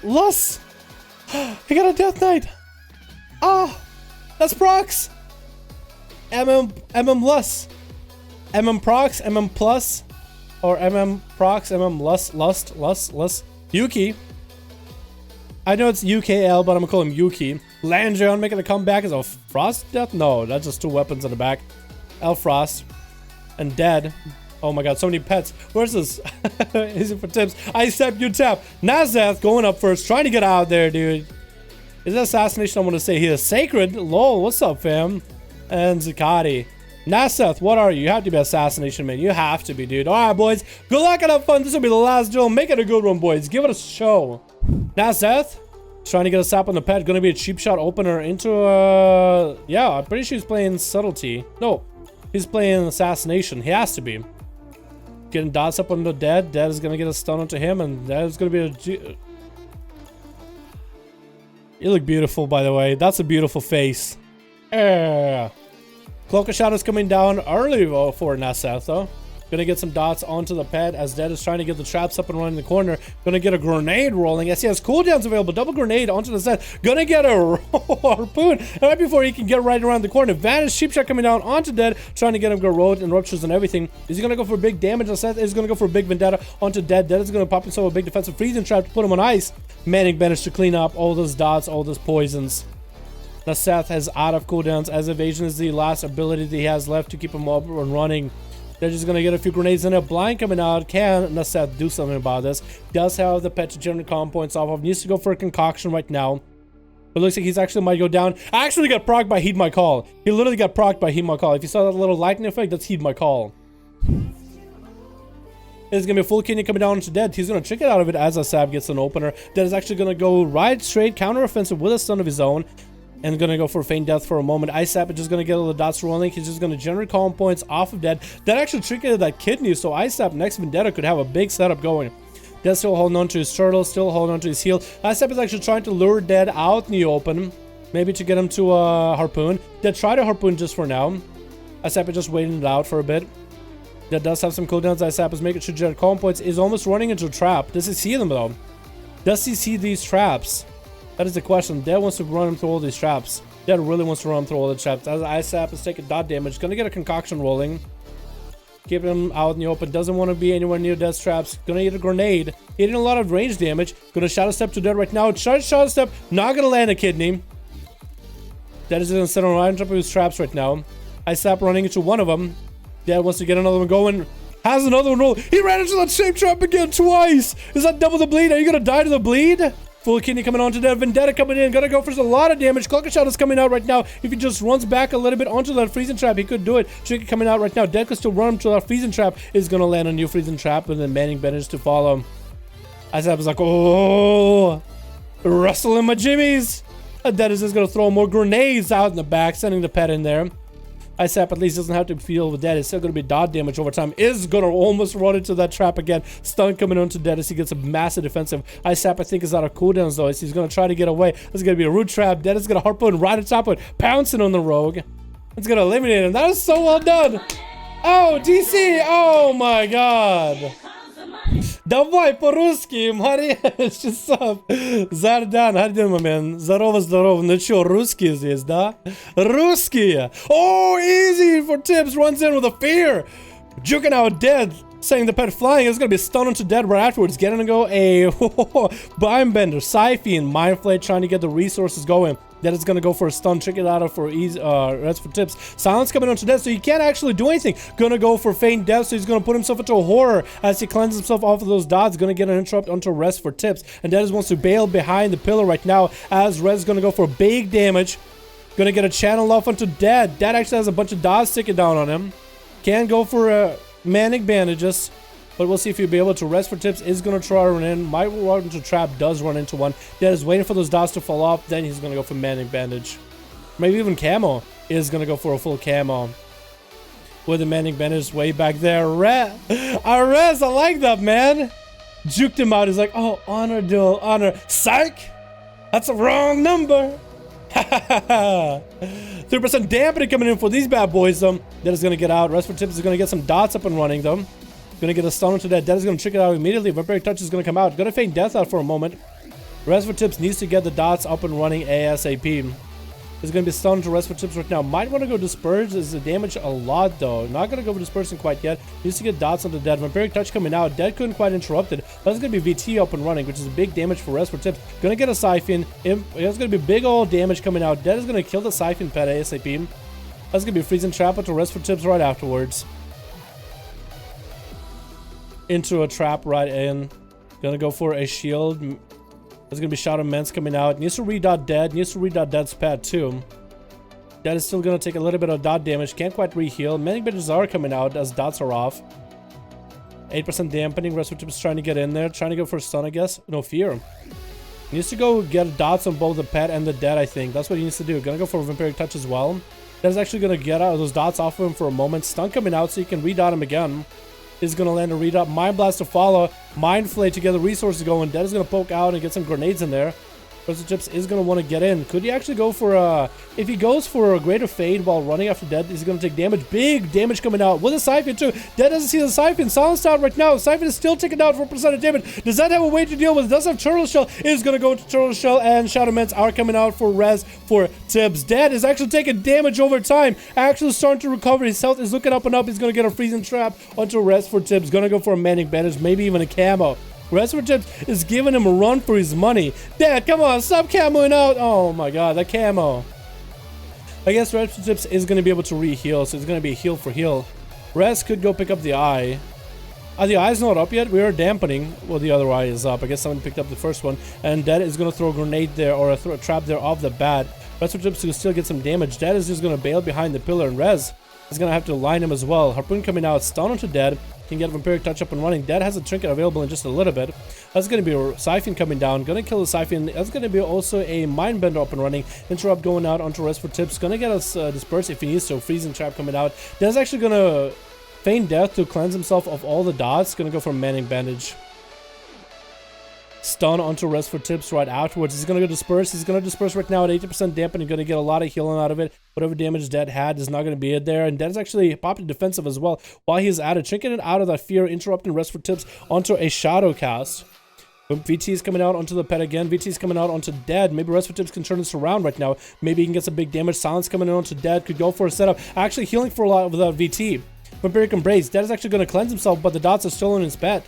Lus. He got a Death Knight. Ah, that's procs. Lus. Procs, Plus. Or procs, Lust. Yuki. I know it's UKL, but I'm gonna call him Yuki. Landreon making a comeback as a Frost Death? No, that's just 2 weapons in the back. Frost. And dead. Oh my god, so many pets. Where's this? Easy for tips. I step, you tap. Nazeth going up first, trying to get out there, dude. Is that Assassination? I'm gonna say here. Sacred. Lol, what's up, fam? And Zakati. Nazeth, what are you? You have to be Assassination, man. You have to be, dude. Alright, boys. Good luck and have fun. This will be the last duel. Make it a good one, boys. Give it a show. Nazeth. Trying to get a sap on the pet. Gonna be a cheap shot opener into yeah, I'm pretty sure he's playing Subtlety. No. He's playing Assassination. He has to be. Getting dots up on the dead. Dead is gonna get a stun onto him, and that is gonna be a... You look beautiful, by the way. That's a beautiful face. Cloak of Shadows coming down early for Nazeth, though. Gonna get some dots onto the pet as Dead is trying to get the traps up and running in the corner. Gonna get a grenade rolling. Yes, he has cooldowns available. Double grenade onto the set. Gonna get a harpoon. And right before he can get right around the corner. Vanish Sheep Shot coming down onto Dead. Trying to get him road and ruptures and everything. Is he gonna go for big damage on Seth? Is he gonna go for a big vendetta onto Dead? Dead is gonna pop himself a big defensive freezing trap to put him on ice. Manning managed to clean up all those dots, all those poisons. Now Seth has out of cooldowns as evasion is the last ability that he has left to keep him up and running. They're just gonna get a few grenades in a blind coming out. Can Naseth do something about this? Does have the pet to generate comm points off of. Needs to go for a concoction right now. It looks like he's actually might go down. I actually got procced by Heed My Call. He literally got procced by Heed My Call. If you saw that little lightning effect, that's Heed My Call. It's gonna be a full kidney coming down into Dead. He's gonna trick it out of it as Asab gets an opener. Dead is actually gonna go right straight counter offensive with a stun of his own. And gonna go for Feign Death for a moment. IceSap is just gonna get all the dots rolling. He's just gonna generate calm points off of Dead. That actually triggered that kidney, so IceSap next Vendetta could have a big setup going. Dead still holding on to his turtle, still holding on to his heal. IceSap is actually trying to lure Dead out in the open. Maybe to get him to harpoon. Dead tried to harpoon just for now. IceSap is just waiting it out for a bit. Dead does have some cooldowns. IceSap is making sure to generate calm points. Is almost running into a trap. Does he see them though? Does he see these traps? That is the question. Dead wants to run him through all these traps. Dead really wants to run him through all the traps. As IceSap is taking dot damage, gonna get a concoction rolling. Keep him out in the open. Doesn't want to be anywhere near Death's traps. Gonna eat a grenade. Eating a lot of range damage. Gonna Shadow Step to Dead right now. Shadow Step. Not gonna land a kidney. Dead is gonna sit on right on top of his traps right now. IceSap running into one of them. Dead wants to get another one going. Has another one roll. He ran into that same trap again twice. Is that double the bleed? Are you gonna die to the bleed? Full kidney coming on to Dead. Vendetta coming in. Gonna go for a lot of damage. Cloak of Shadows coming out right now. If he just runs back a little bit onto that freezing trap, he could do it. Tricky coming out right now. Dead could still run him to that freezing trap. Is gonna land a new freezing trap and then Manning managed to follow. IceSap is like, oh, rustling my jimmies. Dead is just gonna throw more grenades out in the back, sending the pet in there. IceSap at least doesn't have to deal with Dead. It's still going to be dot damage over time. Is going to almost run into that trap again. Stun coming onto Dead as he gets a massive defensive. IceSap I think is out of cooldowns though. He's going to try to get away. It's going to be a root trap. Dead is going to harpoon right on top of it. Pouncing on the rogue. It's going to eliminate him. That is so well done. Oh, DC. Oh my god. Давай по-русски, Мария, what's up? Зардан, how you doing, my man? Здорово, здорово. Ну чё, русские здесь, да? Русские! Oh, easy for tips. Runs in with a fear. Juking out Dead. Setting the pet flying. It's gonna be stunned into Dead right afterwards. Getting to go a Bind Bender, Siphon, Mind Flay trying to get the resources going. Dead is gonna go for a stun, trick it out for easy rest for tips. Silence coming onto Dead, so he can't actually do anything. Gonna go for Feign Death, so he's gonna put himself into a horror as he cleanses himself off of those dots. Gonna get an interrupt onto rest for tips. And Dead wants to bail behind the pillar right now as Res is gonna go for big damage. Gonna get a channel off onto Dead. Dead actually has a bunch of dots sticking down on him. Can go for manic bandages. But we'll see if he'll be able to rest for tips. Is going to try to run in. Might run into trap. Does run into one. Dead is waiting for those dots to fall off. Then he's going to go for manic bandage. Maybe even camo. Is going to go for a full camo. With the manic bandage way back there. Res, I like that, man. Juked him out. He's like, oh, honor duel. Honor. Psych. That's a wrong number. 3% dampening coming in for these bad boys, though. Dead is going to get out. Rest for tips is going to get some dots up and running, though. Gonna get a stun onto Dead. Dead is gonna trick it out immediately. Vampiric Touch is gonna come out. Gonna Feign Death out for a moment. Rest for Tips needs to get the dots up and running ASAP. He's going to be stunned to Rest for Tips right now. Might want to go Disperse. Is the damage a lot though? Not going to go for Dispersing quite yet. Needs to get dots on the Dead. Vampiric Touch coming out. Dead couldn't quite interrupt it. That's going to be VT up and running, which is a big damage for Rest for Tips. Going to get a Siphon. There's going to be big old damage coming out. Dead is going to kill the Siphon pet ASAP. That's going to be a Freezing Trap into Rest for Tips right afterwards. Into a trap right in. Going to go for a shield. There's going to be Shadow Mence coming out. Needs to re-dot Dead. Needs to re-dot Dead's pet too. Dead is still going to take a little bit of dot damage. Can't quite re-heal. Many bitches are coming out as dots are off. 8% dampening. Rest for Tips trying to get in there. Trying to go for a stun, I guess. No fear. Needs to go get dots on both the pet and the Dead, I think. That's what he needs to do. Gonna go for a Vampiric Touch as well. Dead's actually going to get out of those dots off of him for a moment. Stun coming out so you can re-dot him again. Is going to land a re-dot. Mind Blast to follow. Mind Flay to get the resources going. Dead is going to poke out and get some grenades in there. Rest for Tips is going to want to get in. Could he actually go for a... If he goes for a Greater Fade while running after Dead, he's going to take damage. Big damage coming out with a Siphon too. Dead doesn't see the Siphon. Silenced out right now. Siphon is still taking out 4% of damage. Does that have a way to deal with? It does have Turtle Shell. Is going to go into Turtle Shell, and Shadow Mence are coming out for Res for Tips. Dead is actually taking damage over time. Actually starting to recover. His health is looking up and up. He's going to get a Freezing Trap onto Res for Tips. Going to go for a Manic Bandage, maybe even a Camo. Rest for Tips is giving him a run for his money. Dad, come on, stop camoing out. Oh my god, that camo. I guess Rest for Tips is going to be able to re-heal, so it's going to be a heal for heal. Rest could go pick up the eye. The eye's not up yet. We are dampening. Well, the other eye is up. I guess someone picked up the first one. And Dead is going to throw a grenade there, or throw a trap there off the bat. Rest for Tips will still get some damage. Dead is just going to bail behind the pillar, and Rez is going to have to line him as well. Harpoon coming out, stun onto Dead. Can get a Vampiric Touch up and running. Dead has a trinket available in just a little bit. That's going to be a Siphon coming down. Going to kill the Siphon. That's going to be also a Mindbender up and running. Interrupt going out onto Rest for Tips. Going to get us Disperse if he needs to. Freezing Trap coming out. Dead's actually going to feign death to cleanse himself of all the dots. Going to go for a Manning Bandage. Stun onto Rest for Tips right afterwards. He's going to go Disperse. He's going to Disperse right now at 80% dampen. He's going to get a lot of healing out of it. Whatever damage Dead had is not going to be it there. And Dead is actually popping defensive as well while he's at it. Trinketing it out of that fear, interrupting Rest for Tips onto a Shadow Cast. VT is coming out onto the pet again. VT is coming out onto Dead. Maybe Rest for Tips can turn this around right now. Maybe he can get some big damage. Silence coming in onto Dead. Could go for a setup. Actually healing for a lot without VT. Vampiric Embrace. Dead is actually going to cleanse himself, but the dots are still in his pet.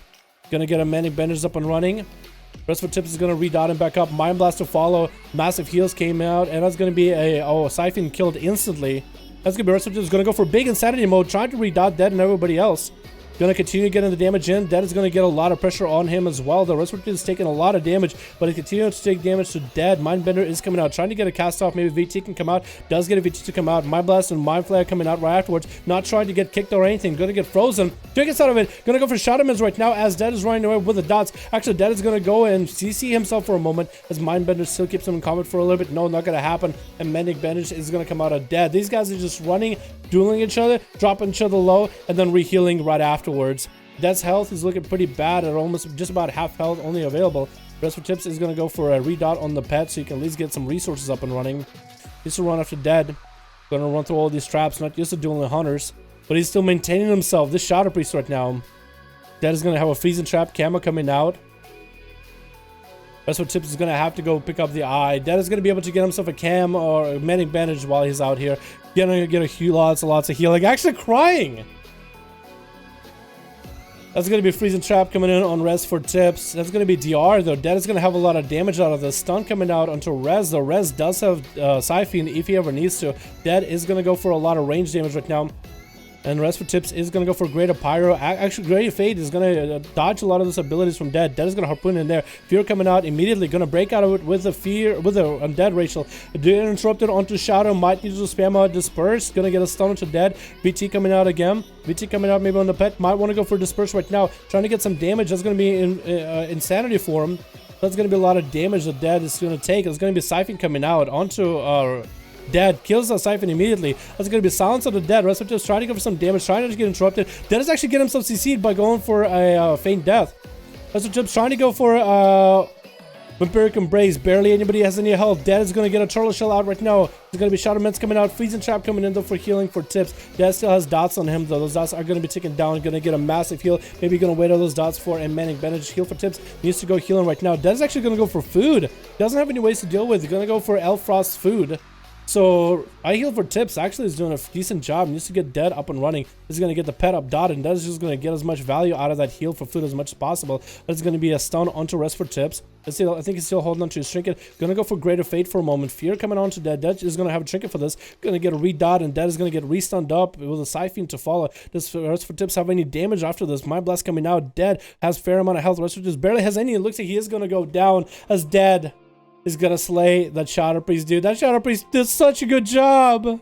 Going to get a Manic Bandage up and running. Rest for Tips is going to re-dot him back up. Mind Blast to follow. Massive heals came out. And that's going to be a Siphon killed instantly. That's going to be Rest for Tips. Going to go for big Insanity mode. Trying to re-dot Dead and everybody else. Going to continue getting the damage in. Dead is going to get a lot of pressure on him as well. The Rest for Tips is taking a lot of damage. But he continues to take damage to Dead. Mindbender is coming out. Trying to get a cast off. Maybe VT can come out. Does get a VT to come out. Mind Blast and Mind Flare coming out right afterwards. Not trying to get kicked or anything. Going to get frozen. Gets out of it. Going to go for Shadow Mence right now as Dead is running away with the dots. Actually, Dead is going to go and CC himself for a moment as Mindbender still keeps him in combat for a little bit. No, not going to happen. And Manic Bandage is going to come out of Dead. These guys are just running, dueling each other, dropping each other low, and then re-healing right afterwards. Dead's health is looking pretty bad at almost just about half health only available. Rest for Tips is going to go for a re-dot on the pet so you can at least get some resources up and running. Needs to run after Dead. Going to run through all these traps, not used to dueling hunters. But he's still maintaining himself. This Shadow Priest right now. Dead is going to have a Freezing Trap camo coming out. Rest for Tips is going to have to go pick up the eye. Dead is going to be able to get himself a cam or a Manic Bandage while he's out here. Going to get a lots of healing. Actually crying! That's going to be Freezing Trap coming in on Rest for Tips. That's going to be DR though. Dead is going to have a lot of damage out of this. Stun coming out onto Rez though. Rez does have Siphon if he ever needs to. Dead is going to go for a lot of range damage right now. And Rest for Tips is going to go for Greater Pyro. Actually, Greater Fade is going to dodge a lot of those abilities from Dead. Dead is going to Harpoon in there. Fear coming out immediately. Going to break out of it with the Fear, with the Undead Rachel. Interrupted onto Shadow. Might need to spam out Disperse. Going to get a stun onto Dead. VT coming out again. VT coming out maybe on the pet. Might want to go for Disperse right now. Trying to get some damage. That's going to be Insanity for him. That's going to be a lot of damage that Dead is going to take. There's going to be Siphon coming out onto Dead. Kills the Siphon immediately. That's going to be Silence of the Dead. Rest of Tips trying to go for some damage, trying to get interrupted. Dead is actually getting himself CC'd by going for a feign death. Rest of Tips trying to go for Vampiric Embrace, barely anybody has any health. Dead is going to get a Turtle Shell out right now. There's going to be Shadow Ments coming out. Freezing Trap coming in though for healing, for tips. Dead still has dots on him though. Those dots are going to be taken down. Going to get a massive heal. Maybe going to wait on those dots for a Manic Bandage. Heal for tips. Needs to go healing right now. Dead is actually going to go for food. Doesn't have any ways to deal with. He's going to go for Elfrost's food. So I heal for tips. Actually is doing a decent job. Needs to get Dead up and running. He's going to get the pet up dotted. And Dead is just going to get as much value out of that heal for food as much as possible. But it's going to be a stun onto rest for tips. I think he's still holding on to his trinket. Gonna go for Greater Fate for a moment. Fear coming on to Dead. Dead is gonna have a trinket for this. Gonna get a redot, and Dead is gonna get restunned up with a Siphon to follow. Does rest for tips have any damage after this? Mind Blast coming out. Dead has fair amount of health. Rest for tips barely has any. It looks like he is gonna go down as Dead is gonna slay that Shadow Priest, dude. That Shadow Priest did such a good job.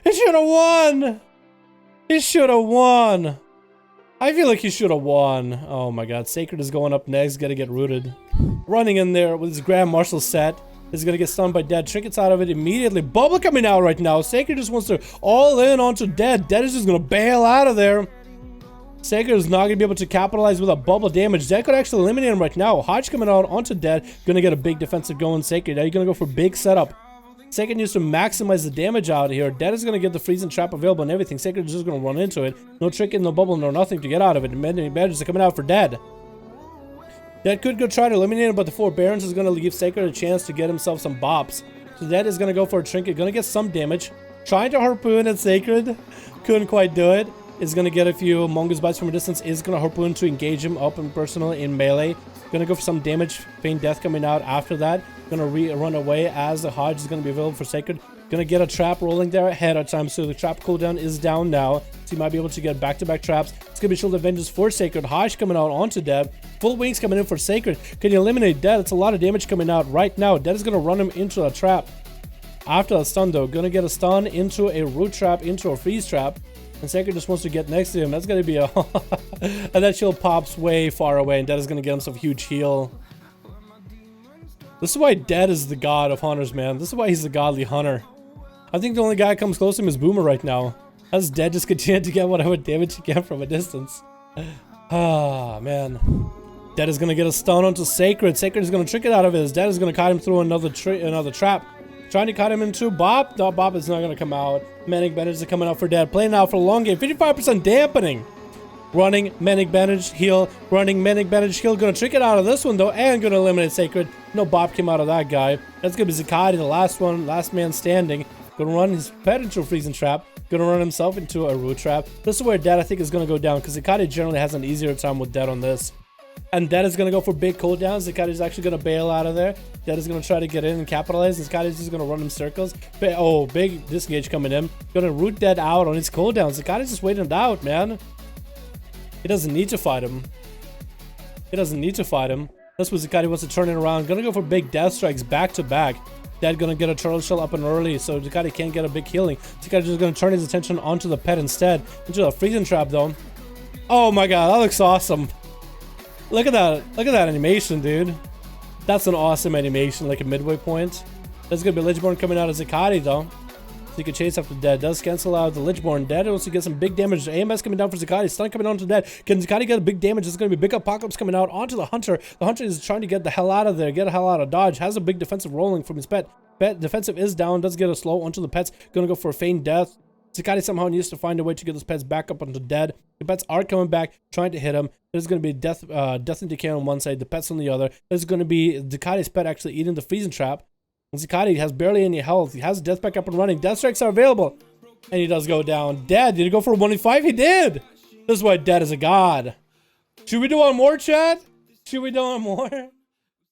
He should have won. He should have won. I feel like he should have won. Oh my god. Sacred is going up next. Gotta get rooted. Running in there with his Grand Marshal set. Is gonna get stunned by Dead. Trinkets out of it immediately. Bubble coming out right now. Sacred just wants to all in onto Dead. Dead is just gonna bail out of there. Sacred is not gonna be able to capitalize with a bubble damage. Dead could actually eliminate him right now. Hodge coming out onto Dead. Gonna get a big defensive going. Sacred. Now you're gonna go for big setup. Sacred needs to maximize the damage out here. Dead is going to get the freezing trap available and everything. Sacred is just going to run into it. No trinket, no bubble, no nothing to get out of it. Many badges are coming out for Dead. Dead could go try to eliminate him, but the 4 Barons is going to give Sacred a chance to get himself some bops. So Dead is going to go for a trinket. Going to get some damage. Trying to harpoon at Sacred. Couldn't quite do it. Is going to get a few Mongoose bites from a distance. Is going to harpoon to engage him up and personally in melee. Going to go for some damage. Feign Death coming out after that. Going to run away as the Hodge is going to be available for Sacred. Going to get a trap rolling there ahead of time. So the trap cooldown is down now. So you might be able to get back-to-back traps. It's going to be Shield of Vengeance for Sacred. Hodge coming out onto Dead. Full Wings coming in for Sacred. Can you eliminate Dead? It's a lot of damage coming out right now. Dead is going to run him into a trap. After a stun though. Going to get a stun into a root trap, into a freeze trap. And Sacred just wants to get next to him. That's going to be a... and that shield pops way far away. And Dead is going to get himself a huge heal. This is why Dead is the god of hunters, man. This is why he's the godly hunter. I think the only guy that comes close to him is Boomer right now. As Dead just continued to get whatever damage he can from a distance. Ah, man. Dead is going to get a stun onto Sacred. Sacred is going to trick it out of his. Dead is going to kite him through another trap. Trying to cut him into Bop. No, Bop is not going to come out. Manic Bandage is coming out for Dead. Playing out for a long game. 55% dampening. Running Manic Bandage heal. Running Manic Bandage heal. Gonna trick it out of this one though. And gonna eliminate Sacred. No Bop came out of that guy. That's gonna be Zakati, the last one. Last man standing. Gonna run his pet into a freezing trap. Gonna run himself into a root trap. This is where Dead I think is gonna go down. Because Zakati generally has an easier time with Dead on this. And Dead is gonna go for big cooldowns. Zakati is actually gonna bail out of there. Dead is gonna try to get in and capitalize. Zakati is just gonna run in circles. Oh, big disengage coming in. Gonna root Dead out on his cooldowns. Zakati is just waiting it out, man. He doesn't need to fight him. He doesn't need to fight him. That's what Zakati wants to turn it around. Gonna go for big death strikes back to back. Dead gonna get a turtle shell up and early, so Zakati can't get a big healing. Zakati just gonna turn his attention onto the pet instead. Into a freezing trap though. Oh my god, that looks awesome. Look at that. Look at that animation, dude. That's an awesome animation, like a midway point. There's gonna be Lichborn coming out of Zakati though. So you can chase after Dead. Does cancel out the Lichborn. Dead also get some big damage. AMS coming down for Zakati. Stun coming on to Dead. Can Zakati get a big damage? There's going to be big apocalypse coming out onto the Hunter. The Hunter is trying to get the hell out of there. Get the hell out of dodge. Has a big defensive rolling from his pet. Pet defensive is down. Does get a slow onto the pets. Going to go for a Feign Death. Zakati somehow needs to find a way to get those pets back up onto Dead. The pets are coming back, trying to hit him. There's going to be death and decay on one side. The pets on the other. There's going to be Zakati's pet actually eating the freezing trap. Zakati has barely any health. He has death back up and running. Death strikes are available. And he does go down. Dead. Did he go for a 1v5? He did. This is why Dead is a god. Should we do one more, chat? Should we do one more?